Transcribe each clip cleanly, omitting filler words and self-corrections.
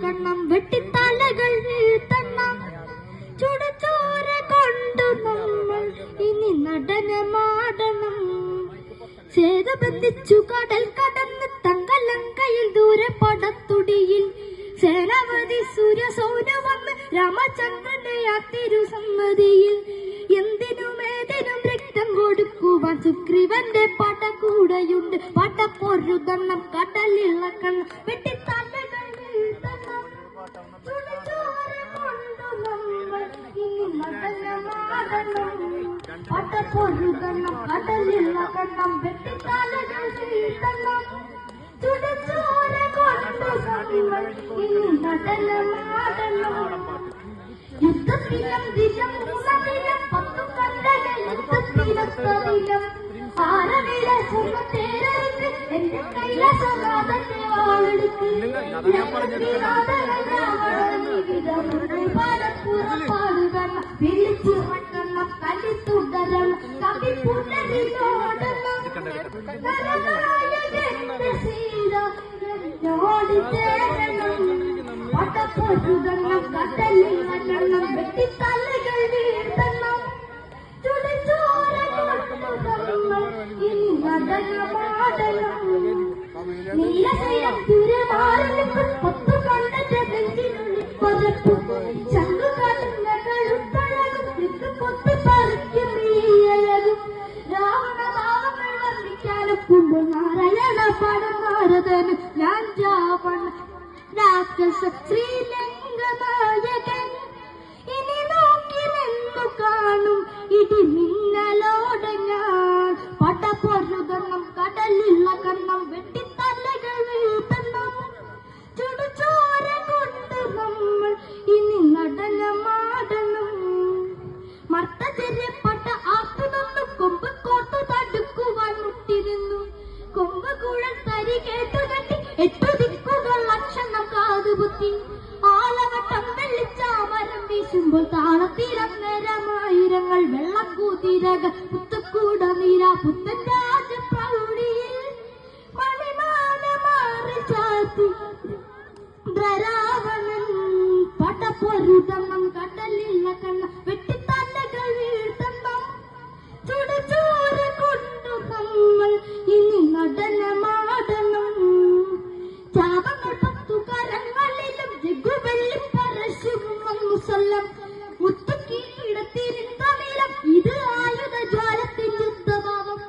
കണ്ണം വെട്ടിത്തലകൾ വീഴ്ത്തണം. ചുടുചോര കൊണ്ടു നമ്മൾ ഇനി നടനമാടണം. സേതുബന്ധിച്ചു കടൽ കടന്ന് തങ്കലങ്കയിൽ ദൂരെ പടത്തുടിയിൽ സേനാപതി സൂര്യസൗര വന്ന് രാമചന്ദ്രന്റെ ആ തിരുസമ്മതിയിൽ എന്തിനുമേതിനും രക്തം കൊടുക്കുവാൻ സുഗ്രീവന്റെ പടകൂടെയുണ്ട്. പടപ്പൊരുതണം കടലിളക്കണം വെട്ടിത്തലകൾ വീഴ്ത്തണം. ചുടുചോര കൊണ്ടു നമ്മൾ ഇനി നടനമാടണം. പടപ്പൊരുതണം കടലിളക്കണം വെട്ടിത്തലകൾ വീഴ്ത്തണം. ചുടുചോര കൊണ്ടു നമ്മൾ ഇനി നടനമാടണം. യുദ്ധത്തിലും ദിനം മൂലമിലും 10 കണ്ടകൾ യുദ്ധത്തിലും ആരവിലെ സുഖത്തേരക്ക് എന്റെ കൈലാസനാഥന്റെ വാളെടുക്ക്. പാടുകണം വിളിച്ചു മട്ടണം കലി തുടരണം കവി പുനരിലോടണം. എന്നോട് ചേരണം പടപ്പൊരുതണം കടലിൽ നടണം വെട്ടിത്തലകൾ വീഴ്ത്തണം. ചുടുചോര കൊണ്ടുതനമ്മൾ ഇനി നടനമാടണം. നീലശൈലം ദൂരമാറിനിൽക്കും 10 കണ്ടന്റെ നെഞ്ചിനുള്ളിൽ പരപ്പും ശംഖുകാട്ടുന്ന കഴുത്തഴകും നിക്ക് പൊത്തി പറിക്കും നീയഴകും. രാവണഭാവങ്ങൾ വർണ്ണിക്കാനൊക്കുമ്പോൾ നാരായണ പടം നാരദന് ഞാൻ രാവണ രാക്ഷസ ശ്രീലങ്കനായകൻ. ഇനി നോക്കി നിന്നു കാണും ഇടിമിന്നലോടെ ഞാൻ. പടപ്പൊരുതണം കടലിളക്കണം വെട്ടിത്തലകൾ വീഴ്ത്തണം. ചുടുചോര കൊണ്ട് നമ്മൾ ഇനി നടനമാടണം. മർത്തചര്യപ്പെട്ട ആർത്തുനിന്നു കൊമ്പ് കോർത്തു തടുക്കുവാൻ മുട്ടിരുന്നു. കൊമ്പ് കുഴൽ തരി കേട്ടു തട്ടി 8 ദിക്കുകൾ അക്ഷണം കാതുകുത്തി. ആലവട്ടം വെള്ളിച്ചാമരം വീശുമ്പോൾ താളത്തിരം നേരമായിരങ്ങൾ വെള്ളക്കൂതിരക പുത്തക്കൂട നീര പുത്തൻ രാജപ്രൗഢിയിൽ മണിമാല മാറി ചാത്തി രാവണൻ. പടപ്പൊരുതണം കടലിളക്കണം വെട്ടിത്തലകൾ വീഴ്ത്തണം. ചുടുചോര കൊണ്ടു നമ്മൾ ഇനി നടനമാടണം. ചാപങ്ങൾ 10 കരങ്ങളിലും ജഗുവെള്ളി പരശും മുസല്ലം മുത്തുക്കീടത്തിനിന്ത നീളം ഇത് ആയുധ ജ്വാലത്തിൻ യുദ്ധഭാവം.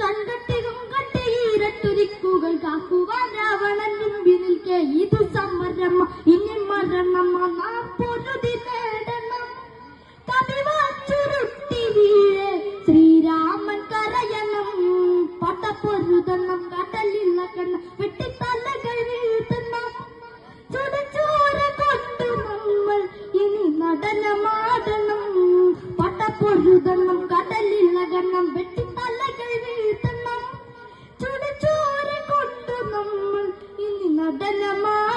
കൺകട്ടികും കട്ടി ഇരട്ടുദിക്കുകൾ കാക്കുവാൻ രാവണൻ മുമ്പിൽ നിൽക്കെ ഇത് സമരം ഇനി മരണം നാം പൊരുതി നേടണം. കവിവാച്ചുരുട്ടി വീഴെ ശ്രീരാമൻ കരയണം. പടപ്പൊരുതണം കടലിളക്കണം വെട്ടിത്തലകൾ വീഴ്ത്തണം. ചുടുചോര കൊണ്ടു നമ്മൾ ഇനി നടനമാടണം. പടപ്പൊരുതണം കടലിളകണം വെട്ടിത്തലകൾ വീഴ്ത്തണം. ചുടുചോര കൊണ്ടു നമ്മൾ ഇനി നടനമാടണം.